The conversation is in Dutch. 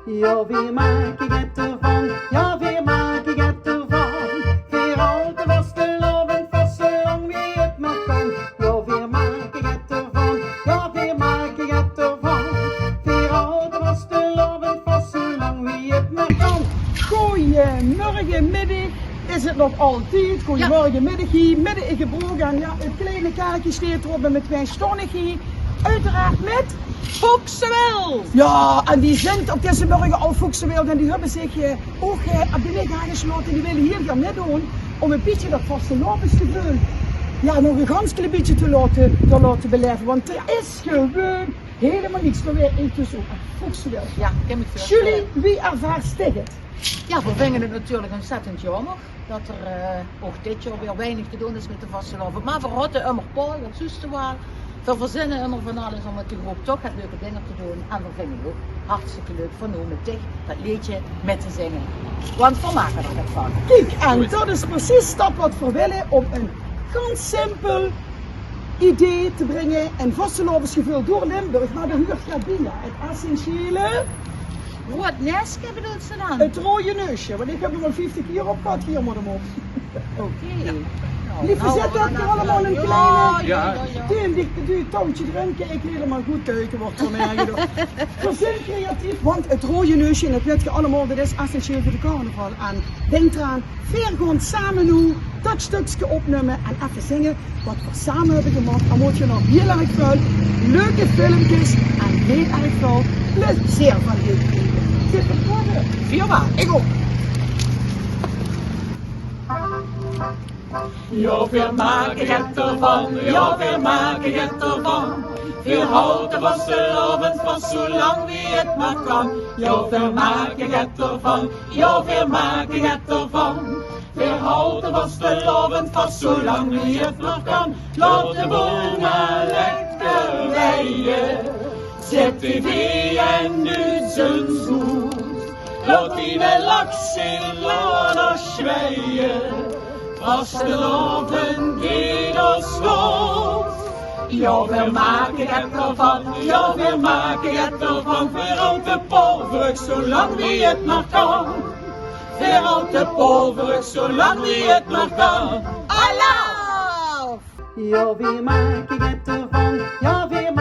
Ja, wie maak ik het ervan? Ja, wie maak ik het ervan? Vier oude vaste loven vast zolang wie het maar kan. Ja, wie maak ik het ervan? Ja, wie maak ik het ervan? Vier oude vaste loven vast zolang wie het maar kan. Goedemorgen, middag is het nog altijd. Goedemorgen, middag hier, midden in Gebroken. En ja, het kleine kaartje staat erop met mijn stonnig hier. Uiteraard met Fuchsewil. Ja, en die zijn op deze morgen al Fuchsewil en die hebben zich ook op de weg aangesloten. Die willen hier gaan net doen om een beetje dat vaste loopgevoel nog een ganz klein beetje te laten beleven. Want er is gewoon helemaal niks te weer in tussen Fuchsewil. Ja, ik heb het veel. Jullie, wie ervaart het? Ja, we vinden het natuurlijk ontzettend jammer dat er ook dit jaar weer weinig te doen is met de vasteloven. Maar we hadden immer Paul, dat zuster wel. We verzinnen immer van alles om met de groep toch het leuke dingen te doen. En we vinden het ook hartstikke leuk van om met dich dat liedje met te zingen. Want we maken er het van. Kijk, en dat is precies dat wat we willen om een ganz simpel idee te brengen. Een vastelovensgevoel door Limburg naar de Huurgardina. Het essentiële. Wat nestje bedoelt ze dan? Het rode neusje, want ik heb hem al 50 keer op gehad, hier moet hem op. Oké. Lieve zet dat er allemaal een kleine Ja. die touwtje erin, kijk helemaal goed kijken wordt van mij gedaan. Verzin creatief, want het rode neusje, en dat weet je allemaal, dat is essentieel voor de carnaval. En denk eraan, veer gewoon samen nu dat stukje opnemen en even zingen wat we samen hebben gemaakt. Dan word je nog heel erg veel leuke filmpjes en heel erg veel plezier van je. Zit er voor je? Viermaal. Ik ook. Ja, we maken het ervan, ja, we maken het ervan. We houden vastelovend vast zolang wie het maar kan. Ja, we maken het ervan, ja, we maken het ervan. We houden vastelovend vast zolang wie het maar kan. Laat de boel maar lekker rijden. Zet tv en nu zijn zoet. Laat die wel laks in laten zwijgen. Vasteloven geht ons goed. Ja, we maken het ervan, ja, we maken het ervan. Weer de polverig, zolang wie het maar kan. Weer de polverig, zolang wie het maar kan. Allah! Ja, wie maak ik het ervan? Ja, wie